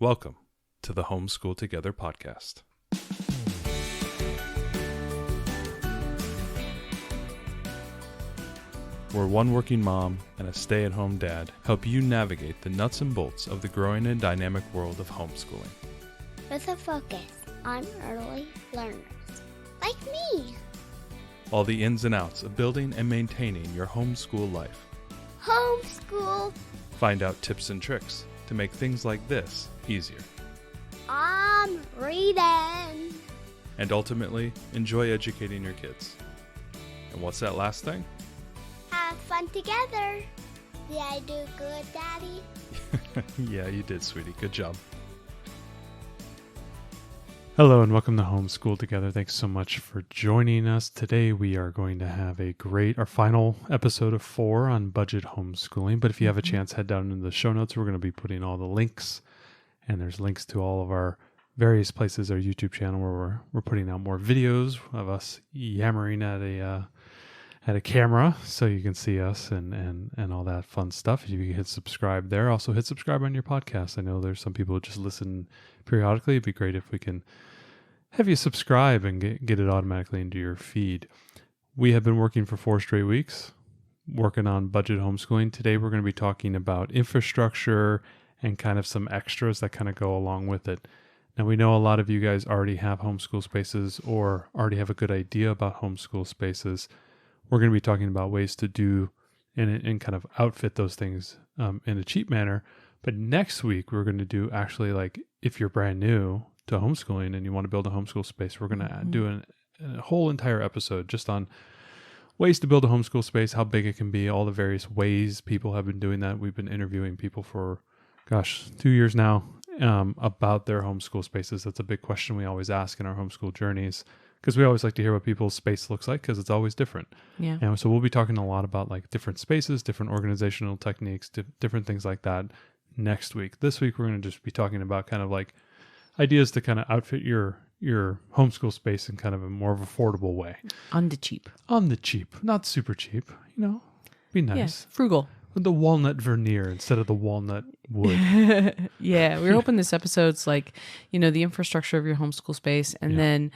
Welcome to the Homeschool Together podcast. Where one working mom and a stay-at-home dad help you navigate the nuts and bolts of the growing and dynamic world of homeschooling. With a focus on early learners, like me. All the ins and outs of building and maintaining your homeschool life. Homeschool. Find out tips and tricks to make things like this easier. I'm reading. And ultimately, enjoy educating your kids. And what's that last thing? Have fun together. Did I do good, Daddy? Yeah, you did, sweetie. Good job. Hello and welcome to Homeschool Together. Thanks so much for joining us. Today we are going to have our final episode of 4 on budget homeschooling. But if you have a chance, head down into the show notes. We're going to be putting all the links, and there's links to all of our various places, our YouTube channel where we're putting out more videos of us yammering at a camera so you can see us and all that fun stuff. If you can hit subscribe there, also hit subscribe on your podcast. I know there's some people who just listen periodically. It'd be great if we can have you subscribe and get it automatically into your feed. We have been working for 4 straight weeks, working on budget homeschooling. Today we're going to be talking about infrastructure and kind of some extras that kind of go along with it. Now we know a lot of you guys already have homeschool spaces or already have a good idea about homeschool spaces. We're going to be talking about ways to do and kind of outfit those things in a cheap manner. But next week, we're going to do actually, like, if you're brand new to homeschooling and you want to build a homeschool space, we're going to do a whole entire episode just on ways to build a homeschool space, how big it can be, all the various ways people have been doing that. We've been interviewing people for, 2 years now about their homeschool spaces. That's a big question we always ask in our homeschool journeys, because we always like to hear what people's space looks like, because it's always different. Yeah. And so we'll be talking a lot about like different spaces, different organizational techniques, different things like that next week. This week, we're going to just be talking about kind of like ideas to kind of outfit your homeschool space in kind of a more affordable way. On the cheap. On the cheap, not super cheap, be nice. Yeah, frugal. With the walnut veneer instead of the walnut wood. Yeah, we're hoping this episode's like, the infrastructure of your homeschool space, and then,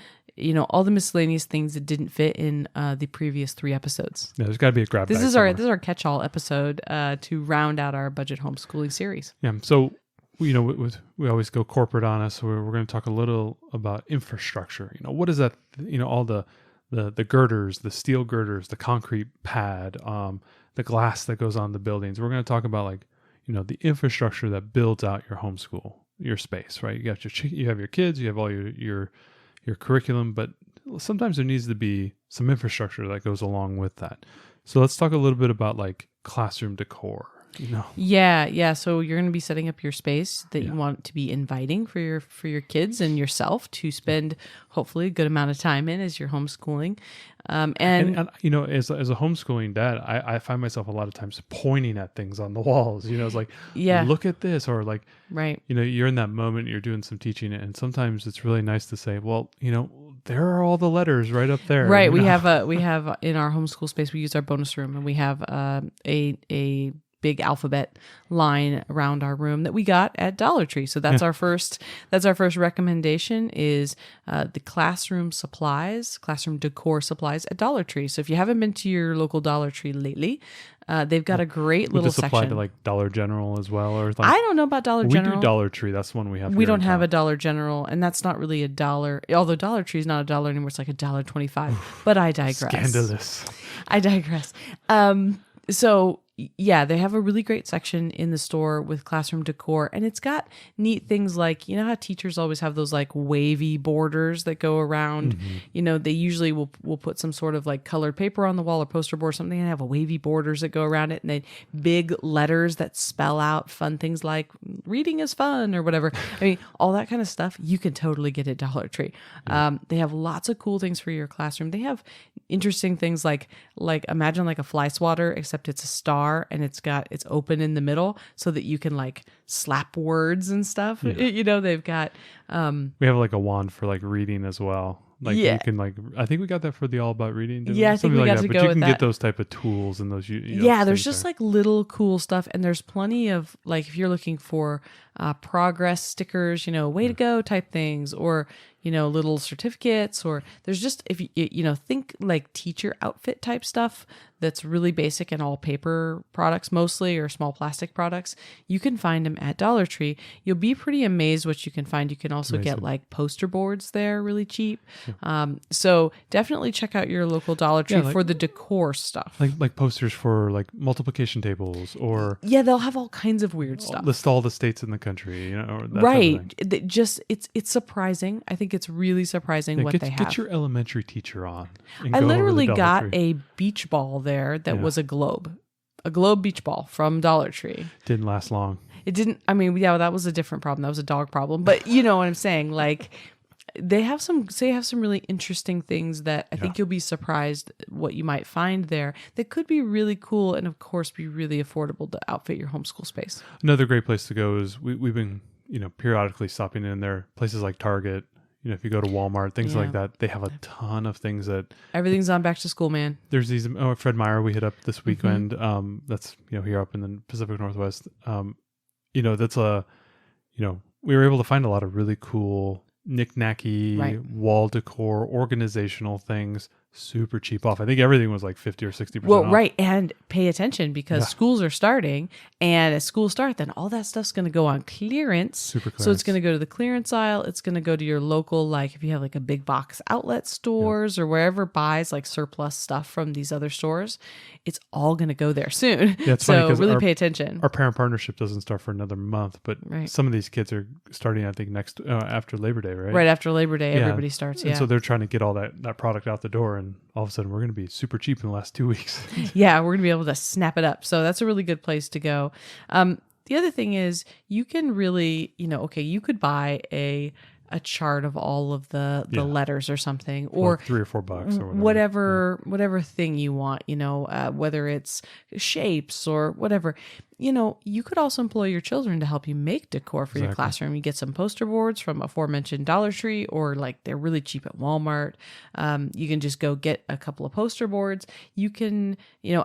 all the miscellaneous things that didn't fit in the previous 3 episodes. Yeah, there's got to be a grab bag This is somewhere. our catch-all episode to round out our budget homeschooling series. Yeah, so we always go corporate on us. So we're going to talk a little about infrastructure. What is that? All the girders, the steel girders, the concrete pad, the glass that goes on the buildings. We're going to talk about the infrastructure that builds out your homeschool, your space, right? You have your kids, you have all your curriculum, but sometimes there needs to be some infrastructure that goes along with that. So let's talk a little bit about like classroom decor. Yeah. So you're going to be setting up your space that you want to be inviting for your kids and yourself to spend hopefully a good amount of time in as you're homeschooling. And as a homeschooling dad, I find myself a lot of times pointing at things on the walls. It's like, look at this, or like, right. You're in that moment, you're doing some teaching, and sometimes it's really nice to say, well, there are all the letters right up there. Right. We have in our homeschool space, we use our bonus room, and we have a big alphabet line around our room that we got at Dollar Tree. So that's our first recommendation is the classroom decor supplies at Dollar Tree. So if you haven't been to your local Dollar Tree lately, they've got a great little section. Would this apply to like Dollar General as well? Or like, I don't know about Dollar General. We do Dollar Tree. That's one we have. We don't have a Dollar General, and that's not really a dollar. Although Dollar Tree is not a dollar anymore. It's like $1.25. But I digress. Scandalous. I digress. So yeah, they have a really great section in the store with classroom decor, and it's got neat things like, how teachers always have those like wavy borders that go around. Mm-hmm. They usually will put some sort of like colored paper on the wall or poster board or something, and have a wavy borders that go around it, and then big letters that spell out fun things like reading is fun or whatever. I mean, all that kind of stuff you can totally get at Dollar Tree. They have lots of cool things for your classroom. They have interesting things like imagine like a fly swatter, except it's a star and it's open in the middle so that you can like slap words and stuff. They've got we have like a wand for like reading as well. Like you can like, I think we got that for the All About Reading. Yeah, I think we got to go with that. But you can get those type of tools and those. Yeah, there's just like little cool stuff, and there's plenty of like if you're looking for progress stickers, way to go type things, or little certificates, or there's just, if you think like teacher outfit type stuff that's really basic and all paper products mostly, or small plastic products, you can find them at Dollar Tree. You'll be pretty amazed what you can find. You can also get like poster boards there really cheap. So definitely check out your local Dollar Tree for the decor stuff. Like posters for like multiplication tables, or they'll have all kinds of weird stuff. List all the states in the country, or that right. type of thing. Just it's surprising. I think it's really surprising what they have. Get your elementary teacher on. I literally got a beach ball there that was a globe beach ball from Dollar Tree. Didn't last long. It didn't. I mean, that was a different problem. That was a dog problem. But you know what I'm saying? Like, they have some really interesting things that I think you'll be surprised what you might find there that could be really cool, and of course be really affordable to outfit your homeschool space. Another great place to go is we've been periodically stopping in there. Places like Target. If you go to Walmart, things like that, they have a ton of things that... Everything's on back to school, man. There's these... Fred Meyer, we hit up this weekend. That's, here up in the Pacific Northwest. That's we were able to find a lot of really cool knick-knacky wall decor, organizational things, super cheap off. I think everything was like 50 or 60% off. Right. And pay attention, because schools are starting, and as schools start, then all that stuff's going to go on clearance. Super clearance. So it's going to go to the clearance aisle. It's going to go to your local, like if you have like a big box outlet stores or wherever buys like surplus stuff from these other stores, it's all going to go there soon. Yeah, it's funny, really pay attention. Our parent partnership doesn't start for another month, but some of these kids are starting, I think, next after Labor Day, right? Right after Labor Day, everybody starts. And so they're trying to get all that product out the door, and all of a sudden we're going to be super cheap in the last 2 weeks. Yeah, we're going to be able to snap it up. So that's a really good place to go. The other thing is you can really, you could buy a chart of all of the letters or something, or like $3 or $4 or whatever thing you want, whether it's shapes or whatever. You could also employ your children to help you make decor for your classroom. You get some poster boards from aforementioned Dollar Tree, or like they're really cheap at Walmart. You can just go get a couple of poster boards. You can,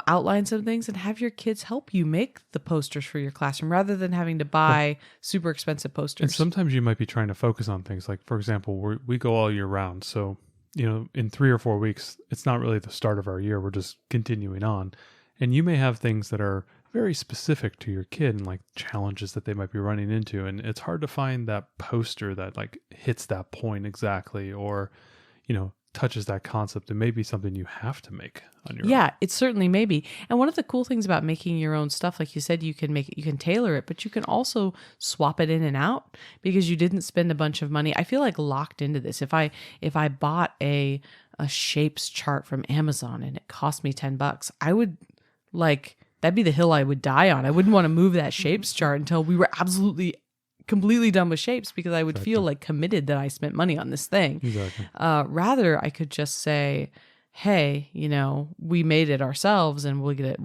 outline some things and have your kids help you make the posters for your classroom, rather than having to buy super expensive posters. And sometimes you might be trying to focus on things like, for example, we go all year round. So, in 3 or 4 weeks, it's not really the start of our year. We're just continuing on. And you may have things that are very specific to your kid and like challenges that they might be running into. And it's hard to find that poster that like hits that point exactly, or, touches that concept. It may be something you have to make on your own. Yeah, it certainly may be. And one of the cool things about making your own stuff, like you said, you can tailor it, but you can also swap it in and out, because you didn't spend a bunch of money. I feel like locked into this. If I bought a shapes chart from Amazon and it cost me $10, I would that'd be the hill I would die on. I wouldn't want to move that shapes chart until we were absolutely completely done with shapes, because I would feel like committed that I spent money on this thing. Exactly. Rather, I could just say, hey, we made it ourselves, and we'll get it.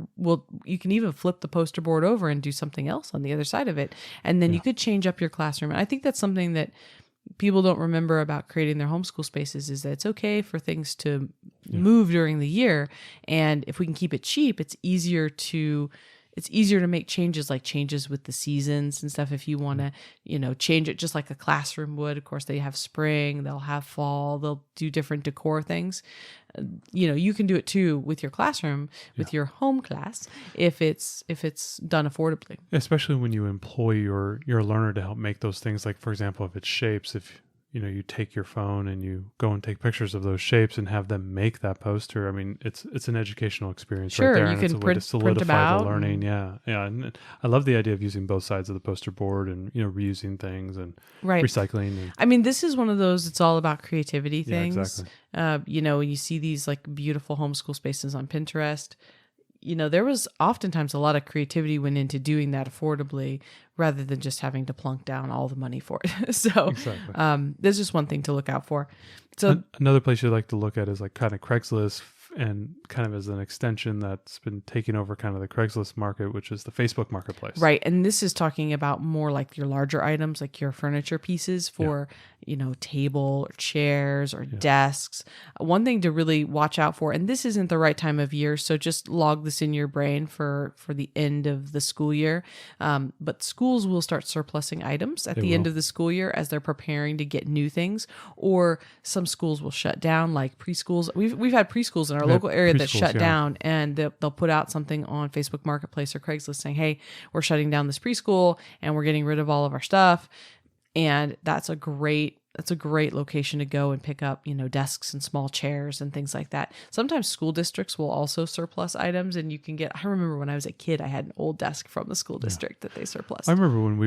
You can even flip the poster board over and do something else on the other side of it. And then you could change up your classroom. And I think that's something that people don't remember about creating their homeschool spaces, is that it's okay for things to move during the year. And if we can keep it cheap, it's easier to make changes with the seasons and stuff. If you want to, change it just like a classroom would. Of course, they have spring, they'll have fall, they'll do different decor things. You can do it too with your classroom, with your home class, if it's done affordably. Especially when you employ your learner to help make those things. Like, for example, if it's shapes, if you take your phone and you go and take pictures of those shapes and have them make that poster. I mean, it's an educational experience right there. You and can it's a way to solidify the learning. Mm-hmm. Yeah. And I love the idea of using both sides of the poster board and, reusing things and recycling. I mean, this is one of those, it's all about creativity things. Yeah, exactly. You see these like beautiful homeschool spaces on Pinterest. There was oftentimes a lot of creativity went into doing that affordably, rather than just having to plunk down all the money for it. So there's just one thing to look out for. So another place you'd like to look at is like kind of Craigslist, and kind of as an extension that's been taking over kind of the Craigslist market, which is the Facebook marketplace. Right. And this is talking about more like your larger items, like your furniture pieces for, table or chairs or desks. One thing to really watch out for, and this isn't the right time of year, so just log this in your brain for the end of the school year. But schools will start surplusing items at the end of the school year as they're preparing to get new things, or some schools will shut down, like preschools. We've had preschools in our local area that shut down, and they'll put out something on Facebook Marketplace or Craigslist saying, hey, we're shutting down this preschool and we're getting rid of all of our stuff. And that's a great location to go and pick up, desks and small chairs and things like that. Sometimes school districts will also surplus items, and you can get, I remember when I was a kid, I had an old desk from the school district that they surplus. I remember when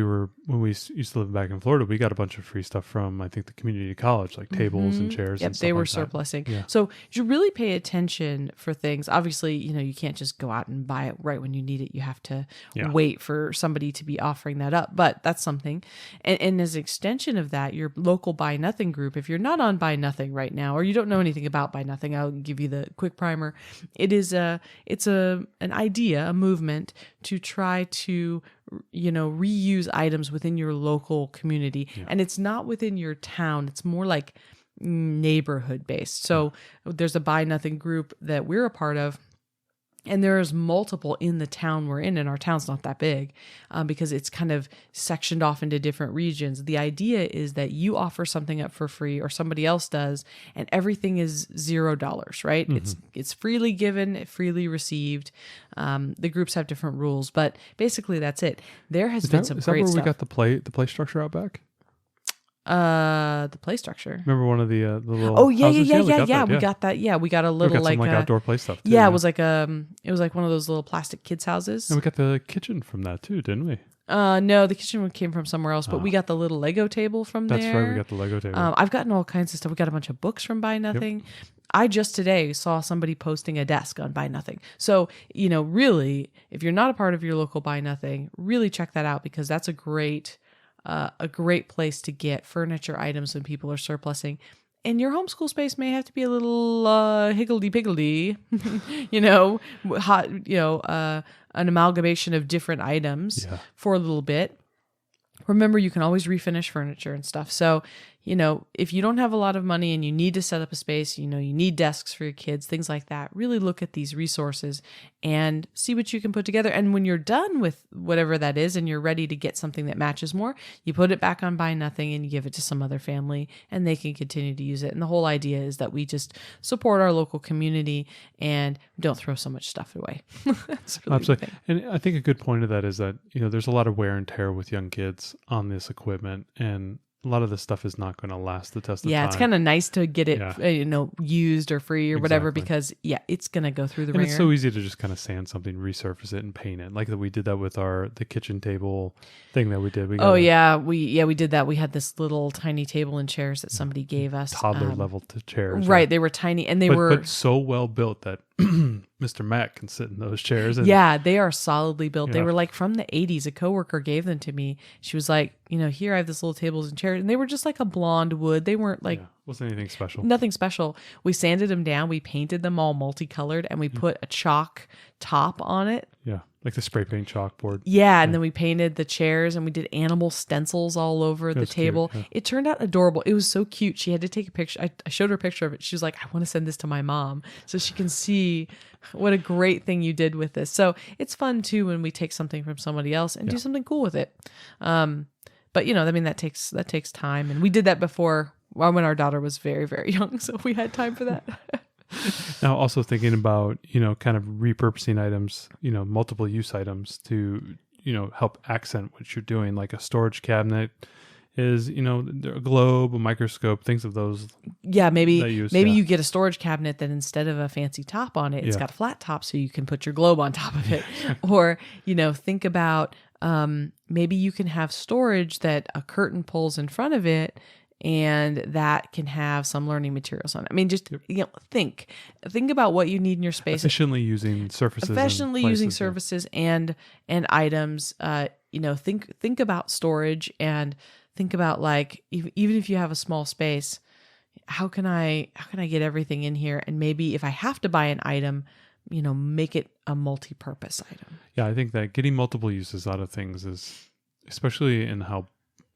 we used to live back in Florida, we got a bunch of free stuff from, I think, the community college, like tables and chairs. Yep, and stuff they were like surplusing. Yeah. So you should really pay attention for things. Obviously, you can't just go out and buy it right when you need it. You have to wait for somebody to be offering that up, but that's something. And as an extension of that, your local Buy Nothing group, if you're not on Buy Nothing right now, or you don't know anything about Buy Nothing, I'll give you the quick primer. It's an idea, a movement to try to, reuse items within your local community. Yeah. And it's not within your town. It's more like neighborhood based. So there's a Buy Nothing group that we're a part of. And there's multiple in the town we're in, and our town's not that big because it's kind of sectioned off into different regions. The idea is that you offer something up for free, or somebody else does, and everything is $0, right? Mm-hmm. It's freely given, freely received. The groups have different rules, but basically that's it. There has been some great stuff. Is that where we got the play structure out back? The play structure. Remember one of the little houses? We got that. Yeah, we got a little some outdoor play stuff too. Yeah, it was like one of those little plastic kids houses. And we got the kitchen from that too, didn't we? No, the kitchen came from somewhere else, but we got the little Lego table from there. That's right, we got the Lego table. I've gotten all kinds of stuff. We got a bunch of books from Buy Nothing. Yep. I just today saw somebody posting a desk on Buy Nothing. So, really, if you're not a part of your local Buy Nothing, really check that out, because that's a great place to get furniture items when people are surplusing. And your homeschool space may have to be a little higgledy-piggledy, an amalgamation of different items for a little bit. Remember, you can always refinish furniture and stuff. So, if you don't have a lot of money and you need to set up a space, you need desks for your kids, things like that, really look at these resources and see what you can put together. And when you're done with whatever that is and you're ready to get something that matches more, you put it back on Buy Nothing and you give it to some other family and they can continue to use it. And the whole idea is that we just support our local community and don't throw so much stuff away. That's really absolutely. And I think a good point of that is that, there's a lot of wear and tear with young kids on this equipment, and a lot of this stuff is not going to last the test of time. Yeah, it's kind of nice to get it, used or free or whatever, because it's going to go through the ringer. It's so easy to just kind of sand something, resurface it, and paint it. Like we did that with the kitchen table thing that we did. We did that. We had this little tiny table and chairs that somebody gave us. Toddler level to chairs. Right, they were tiny, and but so well built that Mr. Matt can sit in those chairs. They are solidly built. They were like from the 80s. A coworker gave them to me. She was like, here I have this little tables and chairs, and they were just like a blonde wood. They weren't like wasn't anything special. Nothing special. We sanded them down. We painted them all multicolored, and we put a chalk top on it. Yeah, like the spray paint chalkboard. Yeah, and then we painted the chairs, and we did animal stencils all over the table. Cute, yeah. It turned out adorable. It was so cute. She had to take a picture. I showed her a picture of it. She was like, I want to send this to my mom so she can see what a great thing you did with this. So it's fun too when we take something from somebody else and do something cool with it. But that takes time, and we did that before when our daughter was very, very young, so we had time for that. Now, also thinking about kind of repurposing items, multiple use items to help accent what you're doing, like a storage cabinet is a globe, a microscope, things of those. Yeah, maybe you get a storage cabinet that instead of a fancy top on it, it's got a flat top so you can put your globe on top of it. Or think about maybe you can have storage that a curtain pulls in front of it, and that can have some learning materials on it. I mean, just think about what you need in your space. Efficiently using surfaces. And items. Think about storage, and think about, like, even if you have a small space, how can I get everything in here? And maybe if I have to buy an item, make it a multi-purpose item. Yeah, I think that getting multiple uses out of things is, especially in how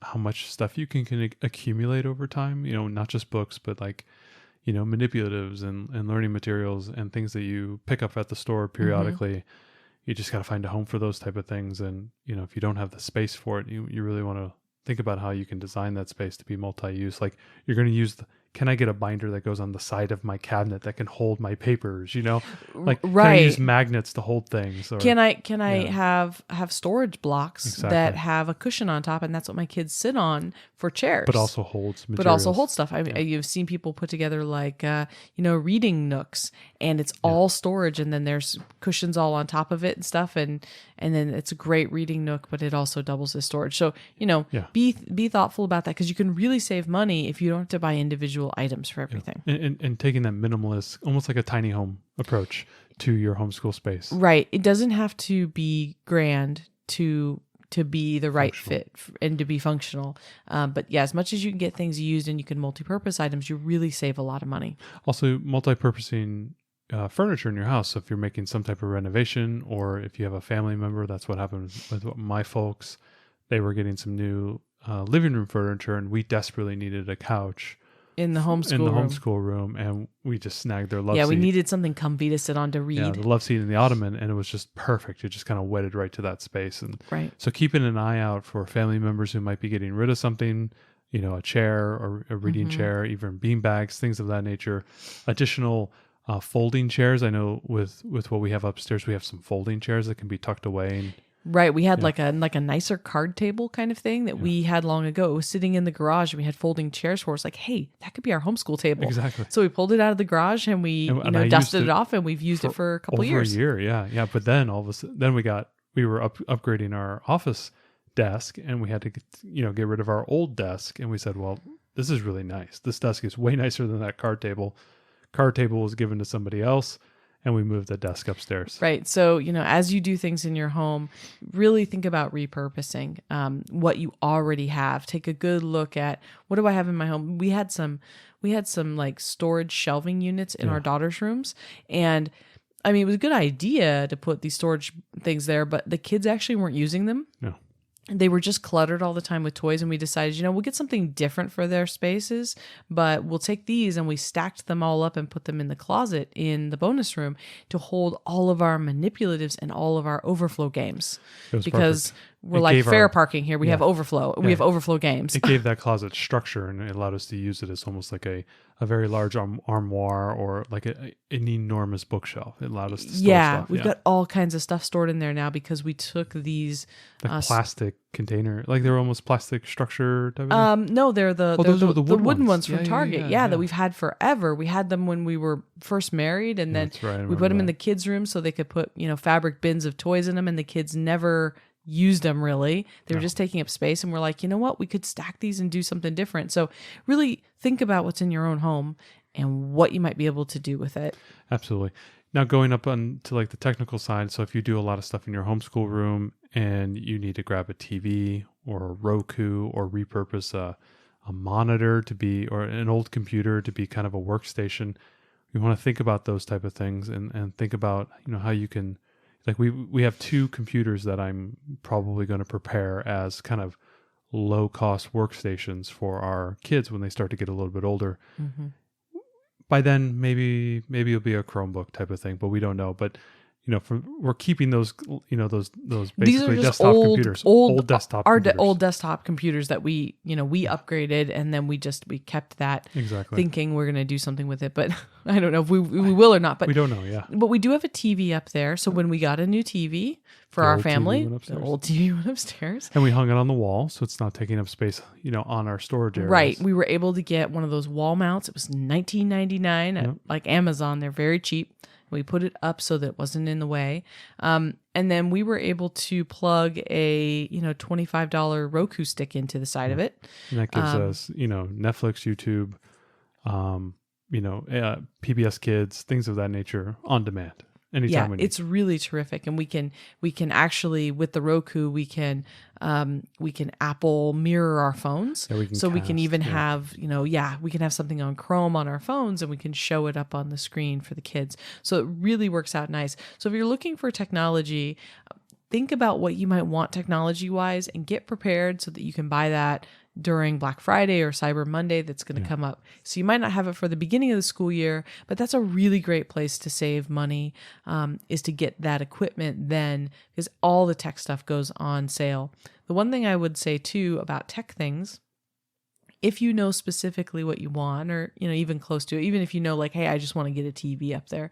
how much stuff you can accumulate over time, not just books, but like, manipulatives and learning materials and things that you pick up at the store periodically. You just got to find a home for those type of things. And, if you don't have the space for it, you really want to think about how you can design that space to be multi-use. Like you're going to use can I get a binder that goes on the side of my cabinet that can hold my papers, like can I use magnets to hold things? Or, can I have storage blocks that have a cushion on top, and that's what my kids sit on for chairs, but also holds materials. But also holds stuff. You've seen people put together like reading nooks, and it's all storage, and then there's cushions all on top of it and stuff, and then it's a great reading nook, but it also doubles as storage. So be thoughtful about that, because you can really save money if you don't have to buy individual items for everything. And taking that minimalist, almost like a tiny home approach to your homeschool space. Right. It doesn't have to be grand to be the right fit and to be functional. But yeah, as much as you can get things used and you can multi-purpose items, you really save a lot of money. Also, multi-purposing furniture in your house. So if you're making some type of renovation, or if you have a family member, that's what happened with my folks. They were getting some new living room furniture, and we desperately needed a couch in the homeschool room, and we just snagged their love seat. Yeah, we needed something comfy to sit on to read. Yeah, the love seat and the ottoman, and it was just perfect. It just kind of wedded right to that space. And right. So keeping an eye out for family members who might be getting rid of something, a chair or a reading chair, even bean bags, things of that nature. Additional folding chairs. I know with what we have upstairs, we have some folding chairs that can be tucked away. And right. We had like a nicer card table kind of thing that we had long ago. It was sitting in the garage, and we had folding chairs for us. Like, hey, that could be our homeschool table. Exactly. So we pulled it out of the garage, and we dusted it off, and we've used it for a couple years. Over a year, yeah. But then all of a sudden, we were upgrading our office desk, and we had to get rid of our old desk, and we said, well, this is really nice. This desk is way nicer than that card table. Card table was given to somebody else, and we moved the desk upstairs. Right. So, as you do things in your home, really think about repurposing what you already have. Take a good look at, what do I have in my home? We had some like storage shelving units in our daughter's rooms. And I mean, it was a good idea to put these storage things there, but the kids actually weren't using them. No. They were just cluttered all the time with toys, and we decided, we'll get something different for their spaces, but we'll take these, and we stacked them all up and put them in the closet in the bonus room to hold all of our manipulatives and all of our overflow games. Because perfect. We're like fair parking here. We have overflow. We have overflow games. It gave that closet structure, and it allowed us to use it as almost like a very large armoire, or like an enormous bookshelf. It allowed us to store stuff. We've got all kinds of stuff stored in there now, because we took these like plastic container, like they're almost plastic structure type of thing? No, they're the wooden ones from Target. Yeah, that we've had forever. We had them when we were first married, and then we put them in the kids' room so they could put fabric bins of toys in them, and the kids never used them really. They were just taking up space, and we're like, what, we could stack these and do something different. So really think about what's in your own home and what you might be able to do with it. Absolutely. Now going up on to like the technical side, so if you do a lot of stuff in your homeschool room and you need to grab a TV or a Roku, or repurpose a monitor to be, or an old computer to be kind of a workstation, you want to think about those type of things, and think about how you can, like we have 2 computers that I'm probably going to prepare as kind of low cost workstations for our kids when they start to get a little bit older. Mm-hmm. By then, maybe it'll be a Chromebook type of thing, but we don't know. But we're keeping those those basically desktop computers, old desktop computers. Old desktop computers that we upgraded, and then we kept that, thinking we're going to do something with it. But I don't know if we will or not. But we don't know. Yeah. But we do have a TV up there. So when we got a new TV for our family, the old TV went upstairs, and we hung it on the wall, so it's not taking up space, on our storage areas. Right. We were able to get one of those wall mounts. It was $19.99 at like Amazon. They're very cheap. We put it up so that it wasn't in the way. And then we were able to plug a, $25 Roku stick into the side of it. And that gives us, Netflix, YouTube, PBS Kids, things of that nature on demand. Anytime we need. It's really terrific. And we can actually, with the Roku, we can Apple mirror our phones. Yeah, we can even have, we can have something on Chrome on our phones, and we can show it up on the screen for the kids. So it really works out nice. So if you're looking for technology, think about what you might want technology-wise and get prepared so that you can buy that during Black Friday or Cyber Monday that's going to come up. So you might not have it for the beginning of the school year, but that's a really great place to save money, is to get that equipment then, because all the tech stuff goes on sale. The one thing I would say too about tech things, if you know specifically what you want, or, even close to it, even if you know like, hey, I just want to get a TV up there,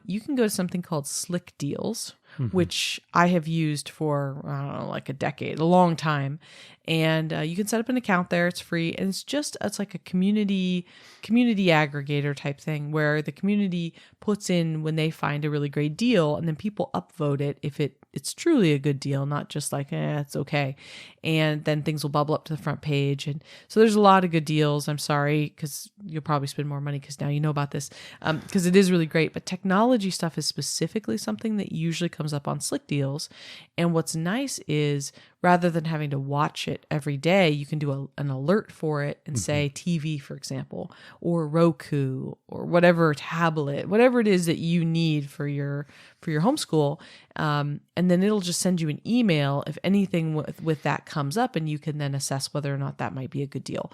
you can go to something called Slick Deals, which I have used for, I don't know, like a decade, a long time. And you can set up an account there. It's free. And it's like a community aggregator type thing where the community puts in when they find a really great deal, and then people upvote it if it's truly a good deal, not just like, it's okay. And then things will bubble up to the front page. And so there's a lot of good deals. I'm sorry, because you'll probably spend more money because now you know about this, because it is really great. But technology stuff is specifically something that usually comes up on Slick Deals. And what's nice is, rather than having to watch it every day, you can do an alert for it and say TV, for example, or Roku, or whatever tablet, whatever it is that you need for your homeschool. And then it'll just send you an email if anything with that comes up, and you can then assess whether or not that might be a good deal.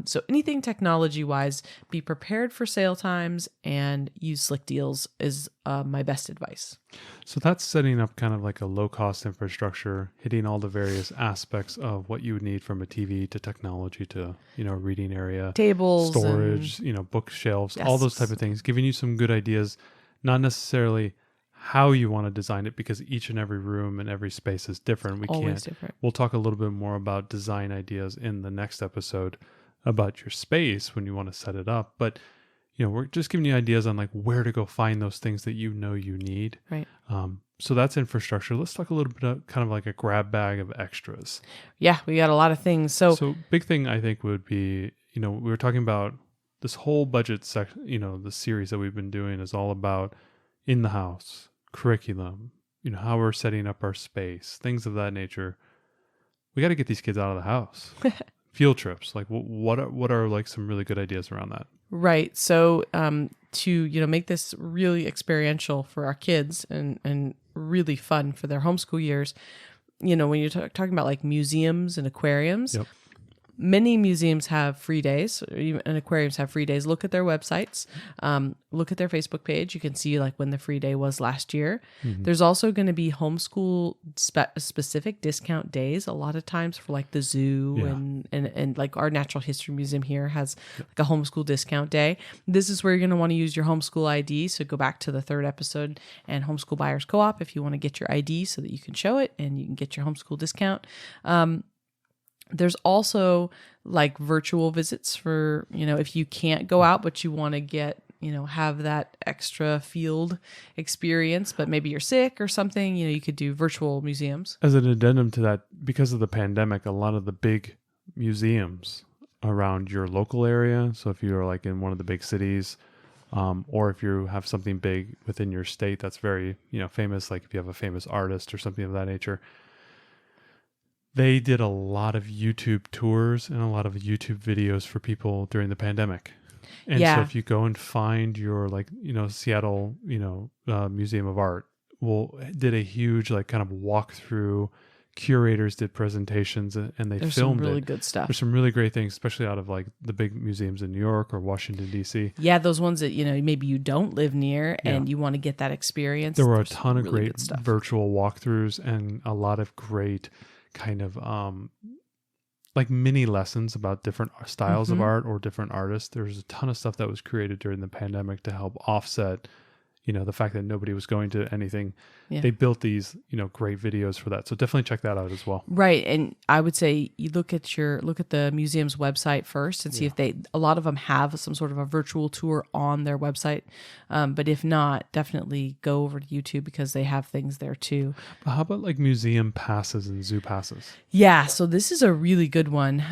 So anything technology-wise, be prepared for sale times and use Slick Deals is my best advice. So that's setting up kind of like a low-cost infrastructure, hitting all the various aspects of what you would need from a TV to technology to, a reading area, tables, storage, bookshelves, all those type of things, giving you some good ideas, not necessarily how you want to design it, because each and every room and every space is different. Different. We'll talk a little bit more about design ideas in the next episode about your space when you want to set it up. But we're just giving you ideas on like where to go find those things that you need. Right. So that's infrastructure. Let's talk a little bit of kind of like a grab bag of extras. Yeah, we got a lot of things. So big thing I think would be, we were talking about this whole budget the series that we've been doing is all about in the house, curriculum, how we're setting up our space, things of that nature. We got to get these kids out of the house. Field trips, like what are like some really good ideas around that? Right. So to make this really experiential for our kids and really fun for their homeschool years, when you're talking about like museums and aquariums, many museums have free days, and aquariums have free days. Look at their websites, look at their Facebook page. You can see like when the free day was last year. There's also going to be homeschool specific discount days a lot of times for like the zoo and like our Natural History Museum here has like a homeschool discount day. This is where you're going to want to use your homeschool ID. So go back to the third episode and Homeschool Buyers Co-op if you want to get your ID so that you can show it and you can get your homeschool discount. There's also like virtual visits for, if you can't go out, but you want to get, have that extra field experience, but maybe you're sick or something, you could do virtual museums. As an addendum to that, because of the pandemic, a lot of the big museums around your local area. So if you're like in one of the big cities, or if you have something big within your state that's very, famous, like if you have a famous artist or something of that nature, they did a lot of YouTube tours and a lot of YouTube videos for people during the pandemic. And so if you go and find your like, Seattle, Museum of Art, did a huge like kind of walkthrough. Curators did presentations and they There's filmed some really it. Good stuff. There's some really great things, especially out of like the big museums in New York or Washington, D.C. Yeah, those ones that, maybe you don't live near and you want to get that experience. There were a ton of great virtual walkthroughs and a lot of great kind of like mini lessons about different styles of art or different artists. There's a ton of stuff that was created during the pandemic to help offset the fact that nobody was going to anything. They built these great videos for that, so definitely check that out as well. Right. And I would say you look at the museum's website first and see if a lot of them have some sort of a virtual tour on their website, but if not, definitely go over to YouTube because they have things there too. But how about like museum passes and zoo passes? Yeah, so this is a really good one.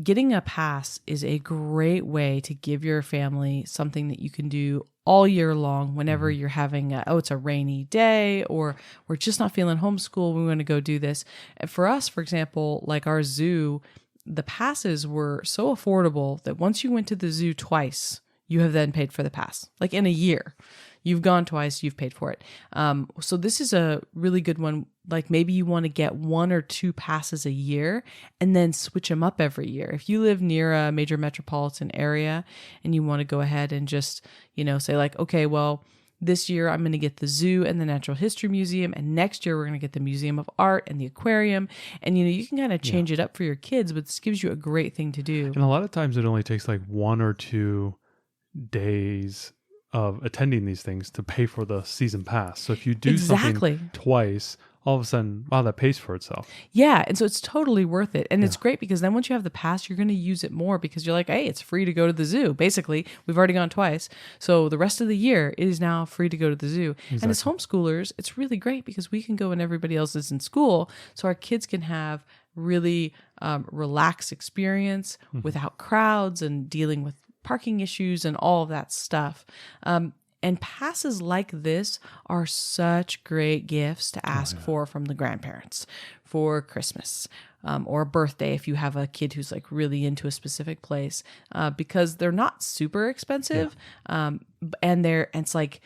Getting a pass is a great way to give your family something that you can do all year long whenever you're having it's a rainy day or we're just not feeling homeschool, we want to go do this. And for us, for example, like our zoo, the passes were so affordable that once you went to the zoo twice, you have then paid for the pass. Like in a year, You've gone twice, you've paid for it. So this is a really good one. Like maybe you want to get 1 or 2 passes a year and then switch them up every year. If you live near a major metropolitan area and you want to go ahead and just, say like, okay, well, this year I'm going to get the zoo and the Natural History Museum, and next year we're going to get the Museum of Art and the aquarium. And you can kind of change it up for your kids, but this gives you a great thing to do. And a lot of times it only takes like 1 or 2 days of attending these things to pay for the season pass. So if you do something twice, all of a sudden, wow, that pays for itself. Yeah. And so it's totally worth it. And it's great because then once you have the pass, you're going to use it more because you're like, hey, it's free to go to the zoo. Basically, we've already gone twice. So the rest of the year, it is now free to go to the zoo. Exactly. And as homeschoolers, it's really great because we can go when everybody else is in school. So our kids can have really relaxed experience without crowds and dealing with parking issues and all of that stuff. And passes like this are such great gifts to ask for from the grandparents for Christmas or a birthday if you have a kid who's like really into a specific place because they're not super expensive. And it's like,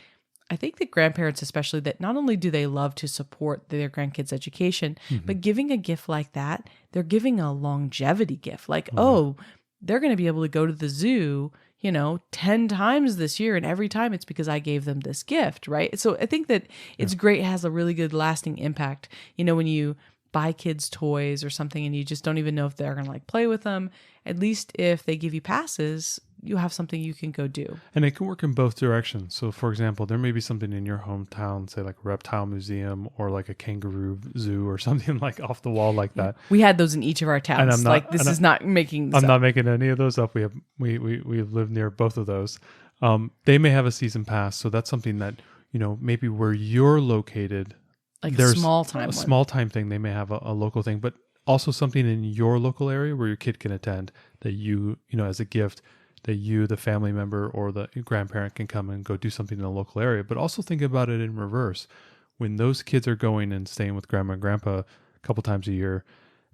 I think that grandparents, especially, that not only do they love to support their grandkids' education, but giving a gift like that, they're giving a longevity gift. Like, they're going to be able to go to the zoo 10 times this year. And every time it's because I gave them this gift, right? So I think that it's great. It has a really good lasting impact. When you buy kids toys or something and you just don't even know if they're going to like play with them, at least if they give you passes, you have something you can go do. And it can work in both directions. So for example, there may be something in your hometown, say like a reptile museum or like a kangaroo zoo or something like off the wall like that. We had those in each of our towns. I'm not making any of those up. We live near both of those. They may have a season pass. So that's something that, maybe where you're located, like there's a small time thing. They may have a local thing, but also something in your local area where your kid can attend that you as a gift, that you, the family member or the grandparent, can come and go do something in the local area. But also think about it in reverse. When those kids are going and staying with grandma and grandpa a couple times a year,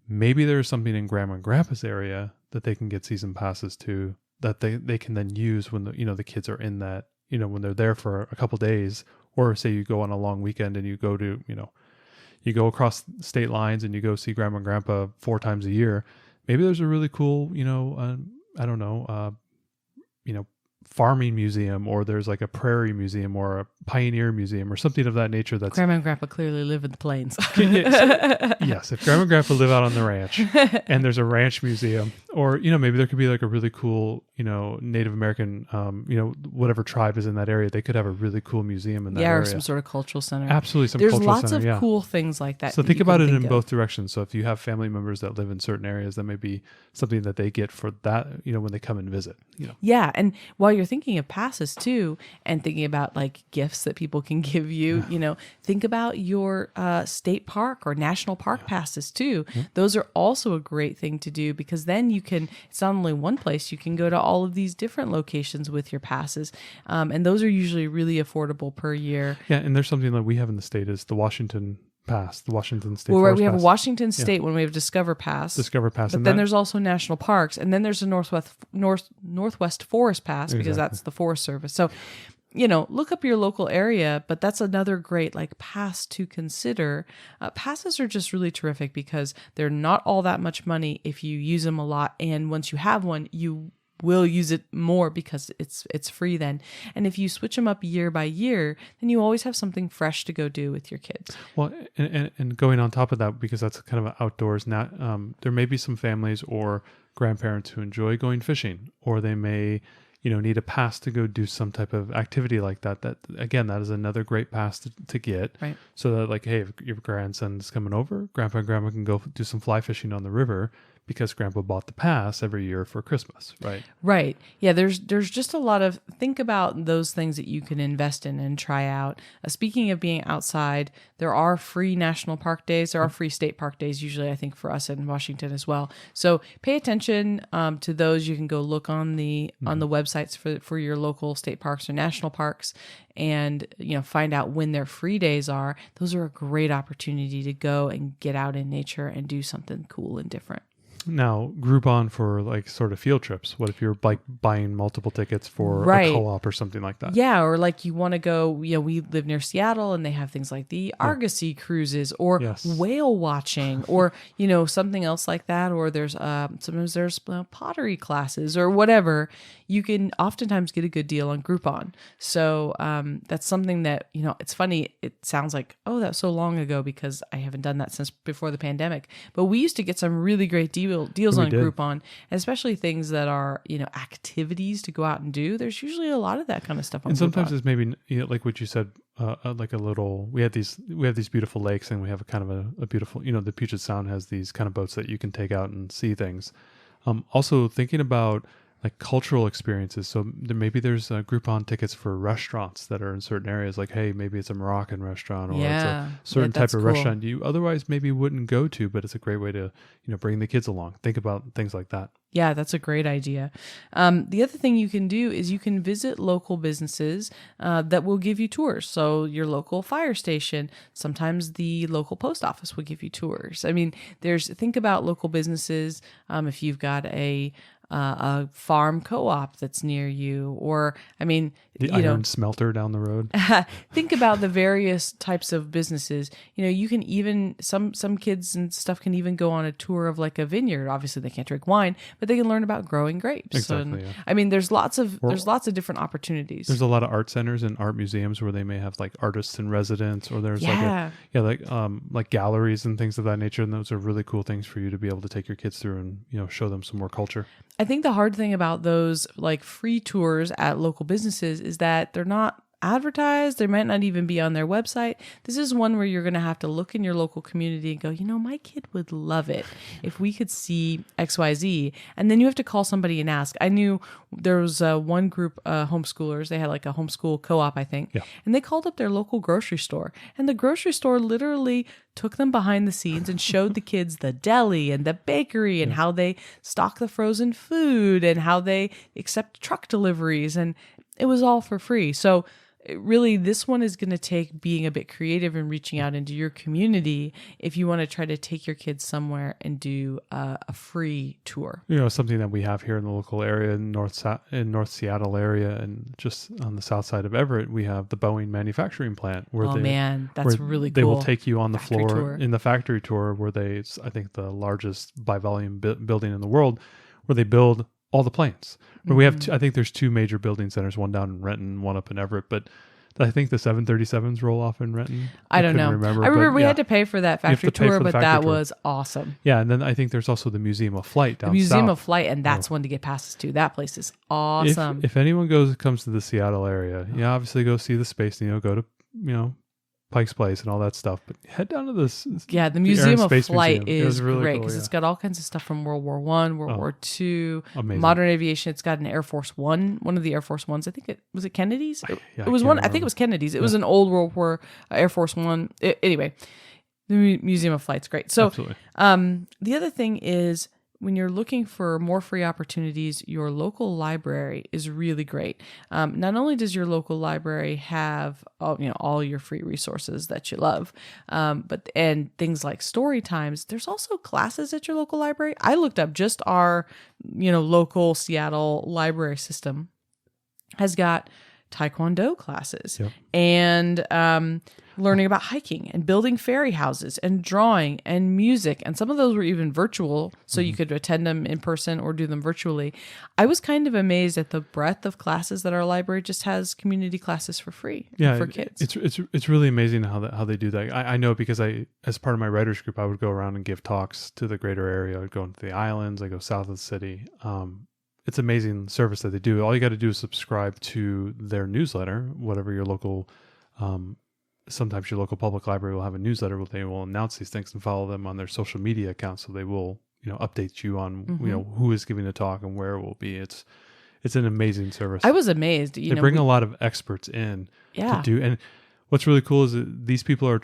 maybe there's something in grandma and grandpa's area that they can get season passes to that they can then use when the kids are in that, when they're there for a couple days, or say you go on a long weekend and you go to, you go across state lines and you go see grandma and grandpa 4 times a year. Maybe there's a really cool, farming museum, or there's like a prairie museum or a pioneer museum or something of that nature. That's grandma and grandpa clearly live in the plains. Yes, if grandma and grandpa live out on the ranch and there's a ranch museum, or maybe there could be like a really cool Native American whatever tribe is in that area, they could have a really cool museum in that area. Or some sort of cultural center. Absolutely, some there's cultural lots center, of cool things like that. So think about it in both directions. So if you have family members that live in certain areas, that may be something that they get for that when they come and visit. Yeah, and while you're thinking of passes too, and thinking about like gifts that people can give you, think about your state park or national park passes too. Those are also a great thing to do because then it's not only one place, you can go to all of these different locations with your passes. And those are usually really affordable per year. Yeah, and there's something that we have in the state is the Washington Pass, the Washington State Well, Forest we have Pass. a Washington State when we have Discover Pass. But then there's also national parks, and then there's a Northwest Forest Pass because that's the Forest Service. So, look up your local area, but that's another great like pass to consider. Passes are just really terrific because they're not all that much money if you use them a lot, and once you have one, you will use it more because it's free then. And if you switch them up year by year, then you always have something fresh to go do with your kids. Well, and going on top of that, because that's kind of outdoors, there may be some families or grandparents who enjoy going fishing, or they may need a pass to go do some type of activity like that. That again, that is another great pass to get. Right. So that like, hey, if your grandson's coming over, grandpa and grandma can go do some fly fishing on the river because grandpa bought the pass every year for Christmas. Right. Right. Yeah. There's just a lot of, think about those things that you can invest in and try out. Speaking of being outside, there are free national park days. There are free state park days, usually, I think, for us in Washington as well. So pay attention to those. You can go look on the websites for your local state parks or national parks and find out when their free days are. Those are a great opportunity to go and get out in nature and do something cool and different. Now, Groupon for like sort of field trips. What if you're like buying multiple tickets for Right. a co-op or something like that? Yeah, or like you want to go, we live near Seattle and they have things like the Argosy cruises or Yes. whale watching or, something else like that. Or there's sometimes there's pottery classes or whatever. You can oftentimes get a good deal on Groupon. So that's something that, it's funny. It sounds like, oh, that's so long ago because I haven't done that since before the pandemic. But we used to get some really great deals We on did. Groupon, especially things that are, activities to go out and do. There's usually a lot of that kind of stuff on And sometimes Groupon. it's maybe like what you said, like a little. We have these beautiful lakes, and we have a kind of a beautiful. The Puget Sound has these kind of boats that you can take out and see things. Also thinking about like cultural experiences. So maybe there's Groupon tickets for restaurants that are in certain areas. Like, hey, maybe it's a Moroccan restaurant or it's Yeah. a certain Yeah, type that's of cool. restaurant you otherwise maybe wouldn't go to, but it's a great way to bring the kids along. Think about things like that. Yeah, that's a great idea. The other thing you can do is you can visit local businesses that will give you tours. So your local fire station, sometimes the local post office will give you tours. I mean, think about local businesses. If you've got a farm co-op that's near you, or The iron smelter down the road. think about the various types of businesses. You can even some kids and stuff can even go on a tour of like a vineyard. Obviously, they can't drink wine, but they can learn about growing grapes. Exactly, And, yeah. there's lots of different opportunities. There's a lot of art centers and art museums where they may have like artists in residence, or there's Yeah. like galleries and things of that nature. And those are really cool things for you to be able to take your kids through and show them some more culture. I think the hard thing about those like free tours at local businesses is that they're not advertised. They might not even be on their website. This is one where you're going to have to look in your local community and go, my kid would love it if we could see XYZ. And then you have to call somebody and ask. I knew there was one group homeschoolers. They had like a homeschool co-op, I think. Yeah. And they called up their local grocery store. And the grocery store literally took them behind the scenes and showed the kids the deli and the bakery and how they stock the frozen food and how they accept truck deliveries. And it was all for free. So really, this one is going to take being a bit creative and reaching out into your community if you want to try to take your kids somewhere and do a free tour. Something that we have here in the local area in North Seattle area, and just on the south side of Everett, we have the Boeing manufacturing plant. Where That's really cool. They will take you on the Factory floor tour. in the factory tour, where it's, I think, the largest by volume building in the world, where they build all the planes. But we have, I think there's two major building centers, one down in Renton, one up in Everett. But I think the 737s roll off in Renton. I don't know. Remember, I remember but we yeah. had to pay for that You have factory to pay tour, for the but factory that tour. was awesome. Yeah, and then I think there's also the Museum of Flight down The Museum south. of Flight, and that's one to get passes to. That place is awesome. If anyone comes to the Seattle area, obviously go see the space, go to Pike's Place and all that stuff, but head down to this. Yeah, the Air Museum and of Space Flight Museum. It was is really great cool, because yeah. it's got all kinds of stuff from World War I, World War II, Amazing. modern aviation. It's got an Air Force One of the Air Force Ones. I think it was Kennedy's. Yeah, It was I one. can't I think it was Kennedy's. It was an old World War Air Force One. Anyway, the Museum of Flight's great. So, Absolutely. the other thing is, when you're looking for more free opportunities, your local library is really great. Not only does your local library have all your free resources that you love, but things like story times. There's also classes at your local library. I looked up just our local Seattle library system has got Taekwondo classes Yep. and learning about hiking and building fairy houses and drawing and music. And some of those were even virtual, so you could attend them in person or do them virtually. I was kind of amazed at the breadth of classes that our library just has community classes for free for kids. It's really amazing how they do that. I know because as part of my writers group, I would go around and give talks to the greater area. I would go into the islands. I go south of the city. It's amazing service that they do. All you got to do is subscribe to their newsletter, whatever your local. Sometimes your local public library will have a newsletter where they will announce these things, and follow them on their social media accounts. So they will, update you on, who is giving a talk and where it will be. It's an amazing service. I was amazed. They bring a lot of experts in Yeah. to do. And what's really cool is that these people are,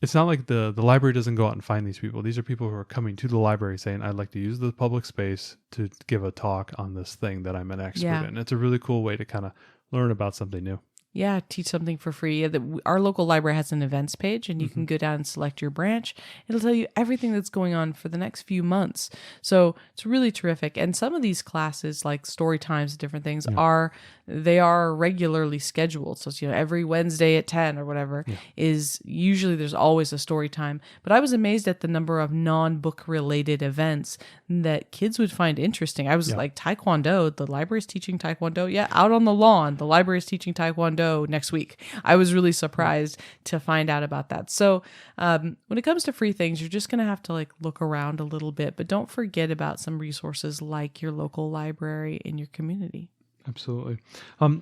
it's not like the library doesn't go out and find these people. These are people who are coming to the library saying, I'd like to use the public space to give a talk on this thing that I'm an expert Yeah. in. It's a really cool way to kind of learn about something new. Yeah, teach something for free. Our local library has an events page, and you can go down and select your branch. It'll tell you everything that's going on for the next few months. So it's really terrific. And some of these classes, like story times and different things, are regularly scheduled. So it's, every Wednesday at 10 or whatever is usually there's always a story time. But I was amazed at the number of non-book related events that kids would find interesting. I was like, Taekwondo, the library's teaching Taekwondo. Yeah, out on the lawn, the library's teaching Taekwondo next week. I was really surprised to find out about that. So when it comes to free things, you're just going to have to like look around a little bit, but don't forget about some resources like your local library in your community. Absolutely.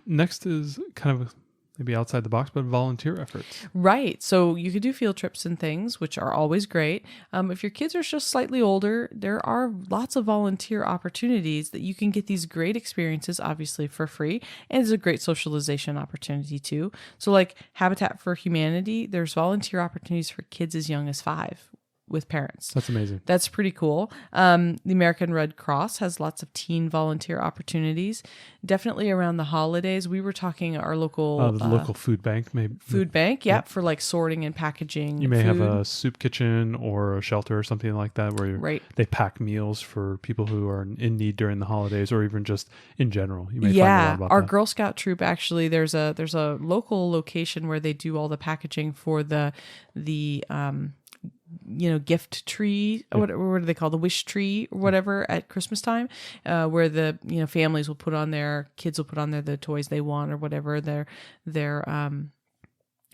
Next is kind of maybe outside the box, but volunteer efforts. Right. So you could do field trips and things, which are always great. If your kids are just slightly older, there are lots of volunteer opportunities that you can get these great experiences, obviously for free. And it's a great socialization opportunity too. So like Habitat for Humanity, there's volunteer opportunities for kids as young as 5 with parents. That's amazing. That's pretty cool. The American Red Cross has lots of teen volunteer opportunities. Definitely around the holidays. We were talking our local the local food bank, maybe. Food bank, for like sorting and packaging. You may food. have a soup kitchen or a shelter or something like that where they pack meals for people who are in need during the holidays or even just in general. You may find a lot about our that. Girl Scout troop actually. There's a local location where they do all the packaging for the gift tree, what do they call the wish tree or whatever at Christmas time, where the families will put on kids will put on the toys they want or whatever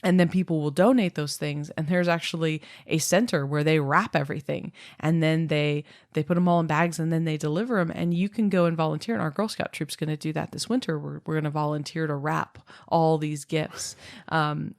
and then people will donate those things. And there's actually a center where they wrap everything and then they put them all in bags and then they deliver them. And you can go and volunteer. And our Girl Scout troop's going to do that this winter. We're going to volunteer to wrap all these gifts,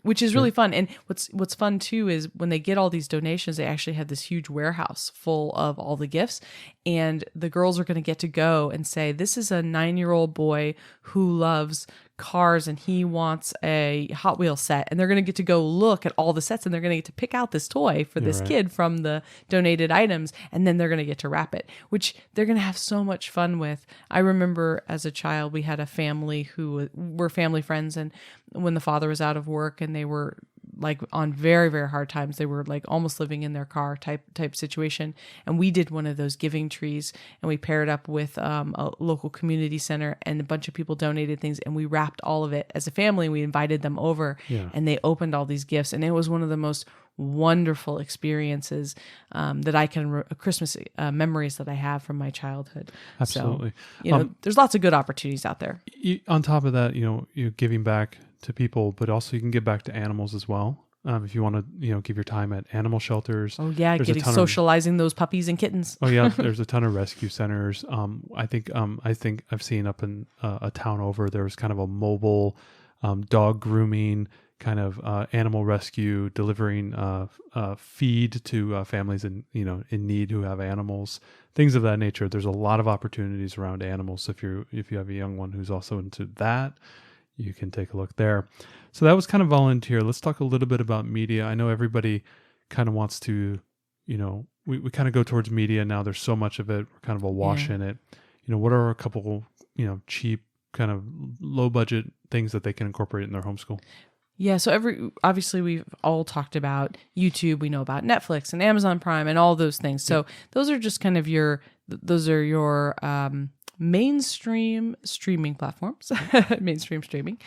which is really fun. And what's fun too is when they get all these donations, they actually have this huge warehouse full of all the gifts. And the girls are going to get to go and say, this is a 9-year-old boy who loves cars and he wants a Hot Wheels set, and they're going to get to go look at all the sets and they're going to get to pick out this toy for this kid from the donated items, and then they're going to get to wrap it, which they're going to have so much fun with. I remember as a child we had a family who were family friends, and when the father was out of work and they were like on very, very hard times, they were like almost living in their car type situation. And we did one of those giving trees and we paired up with a local community center, and a bunch of people donated things, and we wrapped all of it as a family. We invited them over and they opened all these gifts, and it was one of the most wonderful experiences that I can Christmas memories that I have from my childhood. Absolutely. So, there's lots of good opportunities out there. On top of that, you're giving back to people, but also you can give back to animals as well. If you want to, give your time at animal shelters. Oh yeah, socializing those puppies and kittens. Oh yeah, there's a ton of rescue centers. I think I've seen up in a town over, there's kind of a mobile dog grooming kind of animal rescue, delivering feed to families in need who have animals, things of that nature. There's a lot of opportunities around animals. So if you have a young one who's also into that, you can take a look there. So that was kind of volunteer. Let's talk a little bit about media. I know everybody kind of wants to, we kind of go towards media now. There's so much of it. We're kind of awash in it. What are a couple, cheap kind of low budget things that they can incorporate in their homeschool? Yeah, so obviously we've all talked about YouTube. We know about Netflix and Amazon Prime and all those things. So those are just kind of your mainstream streaming platforms, mainstream streaming.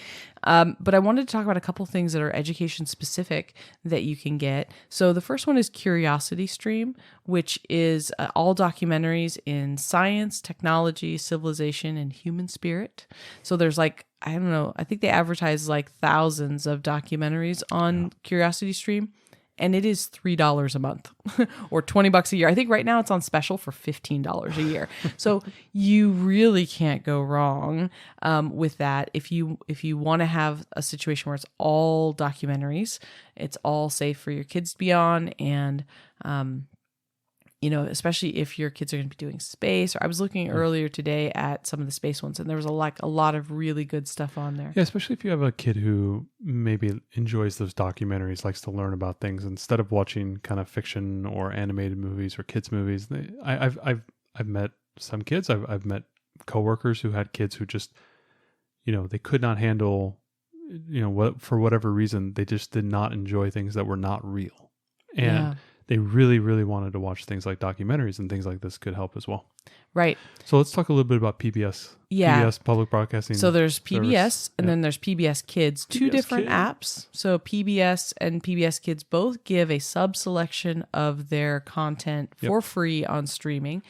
But I wanted to talk about a couple things that are education specific that you can get. So the first one is Curiosity Stream, which is all documentaries in science, technology, civilization, and human spirit. So there's I think they advertise like thousands of documentaries on Curiosity Stream. And it is $3 a month or $20 a year. I think right now it's on special for $15 a year. So you really can't go wrong with that. If you want to have a situation where it's all documentaries, it's all safe for your kids to be on, and especially if your kids are going to be doing space. Or I was looking earlier today at some of the space ones, and there was a lot of really good stuff on there. Yeah, especially if you have a kid who maybe enjoys those documentaries, likes to learn about things instead of watching kind of fiction or animated movies or kids movies. I've met some kids. I've met coworkers who had kids who just, they could not handle for whatever reason, they just did not enjoy things that were not real. And Yeah. they really, really wanted to watch things like documentaries, and things like this could help as well. Right. So let's talk a little bit about PBS. Yeah. PBS, Public Broadcasting. So there's PBS Service. and Yeah. then there's PBS Kids, two PBS different Kids. apps. So PBS and PBS Kids both give a sub-selection of their content for free on streaming.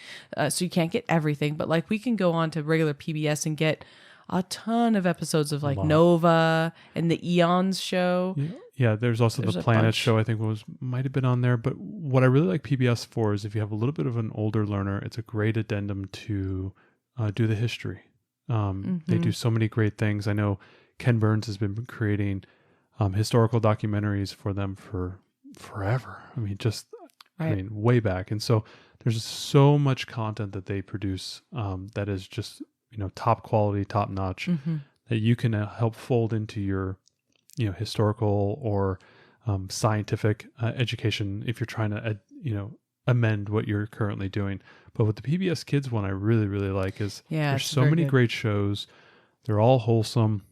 So you can't get everything, but like we can go on to regular PBS and get a ton of episodes of like Nova and the Eons show. Yeah, there's also There's the a Planet bunch. show, I think might have been on there. But what I really like PBS for is if you have a little bit of an older learner, it's a great addendum to do the history. They do so many great things. I know Ken Burns has been creating historical documentaries for them for forever. I mean, way back. And so there's so much content that they produce that is just, top quality, top notch, that you can help fold into your, historical or scientific education if you're trying to, amend what you're currently doing. But with the PBS Kids one, I really, really like is there's it's so very many good. great shows. They're all wholesome,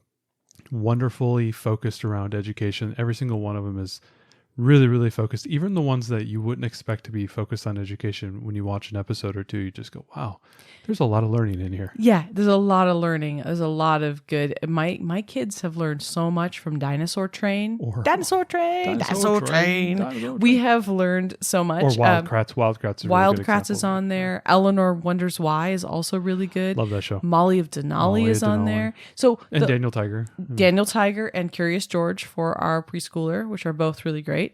wonderfully focused around education. Every single one of them is really, really focused. Even the ones that you wouldn't expect to be focused on education, when you watch an episode or two, you just go, wow, there's a lot of learning in here. Yeah, there's a lot of learning. There's a lot of good. My kids have learned so much from Dinosaur Train. Dinosaur Train. We have learned so much. Or Wildcrats. Wildcrats is a really good Wildcrats example is of on that. there. Eleanor Wonders Why is also really good. Love that show. Molly of Denali is on Denali. there. So And Daniel Tiger. Daniel Tiger and Curious George for our preschooler, which are both really great.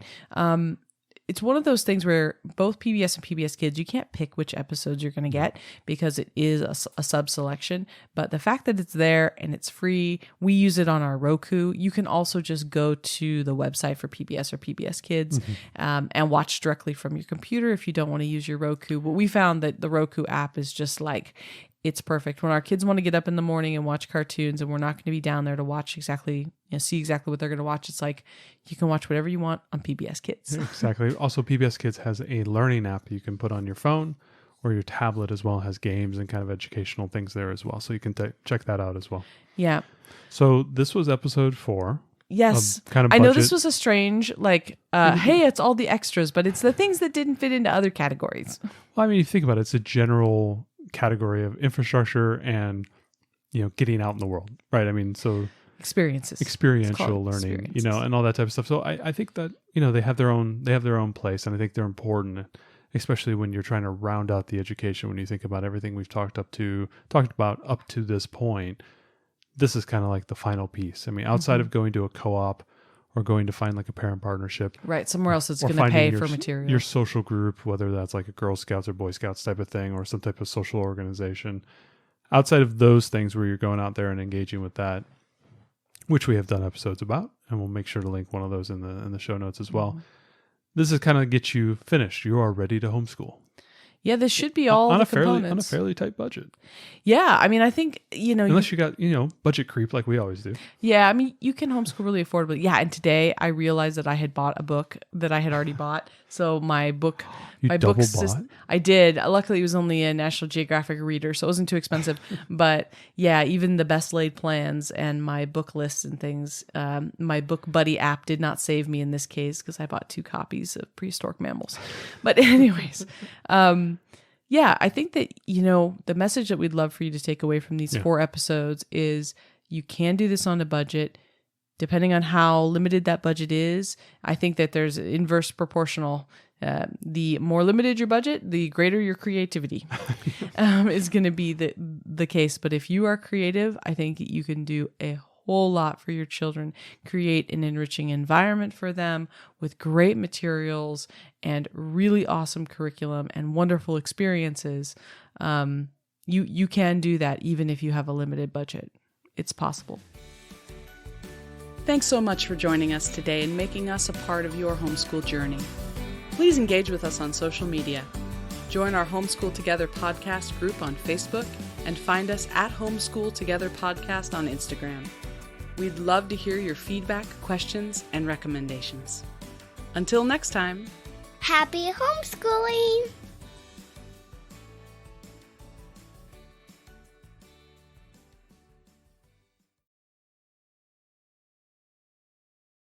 It's one of those things where both PBS and PBS Kids, you can't pick which episodes you're going to get because it is a sub-selection. But the fact that it's there and it's free, we use it on our Roku. You can also just go to the website for PBS or PBS Kids and watch directly from your computer if you don't want to use your Roku. But we found that the Roku app is just like, it's perfect. When our kids want to get up in the morning and watch cartoons and we're not going to be down there to watch see exactly what they're going to watch, it's like you can watch whatever you want on PBS Kids. Exactly. Also, PBS Kids has a learning app you can put on your phone or your tablet as well. It has games and kind of educational things there as well. So you can check that out as well. Yeah. So this was episode 4. Yes. Kind of I know budget. this was a strange, hey, it's all the extras, but it's the things that didn't fit into other categories. Well, I mean, you think about it, it's a general category of infrastructure and, getting out in the world, right? I mean, so Experiential learning, experiences. And all that type of stuff. So I think that, they have their own place, and I think they're important, especially when you're trying to round out the education. When you think about everything we've talked about up to this point, this is kind of like the final piece. I mean, outside of going to a co-op or going to find like a parent partnership, Right. Somewhere else that's or going to finding pay for material. your social group, whether that's like a Girl Scouts or Boy Scouts type of thing, or some type of social organization. Outside of those things where you're going out there and engaging with that, which we have done episodes about, and we'll make sure to link one of those in the show notes as well. This is kind of get you finished. You are ready to homeschool. Yeah, this should be all on the a components. fairly tight budget. Yeah, I mean, I think, Unless you got, budget creep like we always do. Yeah, I mean, you can homeschool really affordably. Yeah, and today I realized that I had bought a book that I had already bought. So my book, double bought? I did. Luckily, it was only a National Geographic reader, so it wasn't too expensive. But yeah, even the best laid plans and my book lists and things, my Book Buddy app did not save me in this case because I bought 2 copies of Prehistoric Mammals. But anyways, yeah, I think that, the message that we'd love for you to take away from these 4 episodes is you can do this on a budget. Depending on how limited that budget is, I think that there's inverse proportional. The more limited your budget, the greater your creativity is going to be the case. But if you are creative, I think you can do a whole lot for your children, create an enriching environment for them with great materials and really awesome curriculum and wonderful experiences. You can do that even if you have a limited budget. It's possible. Thanks so much for joining us today and making us a part of your homeschool journey. Please engage with us on social media. Join our Homeschool Together podcast group on Facebook and find us at Homeschool Together Podcast on Instagram. We'd love to hear your feedback, questions, and recommendations. Until next time. Happy homeschooling!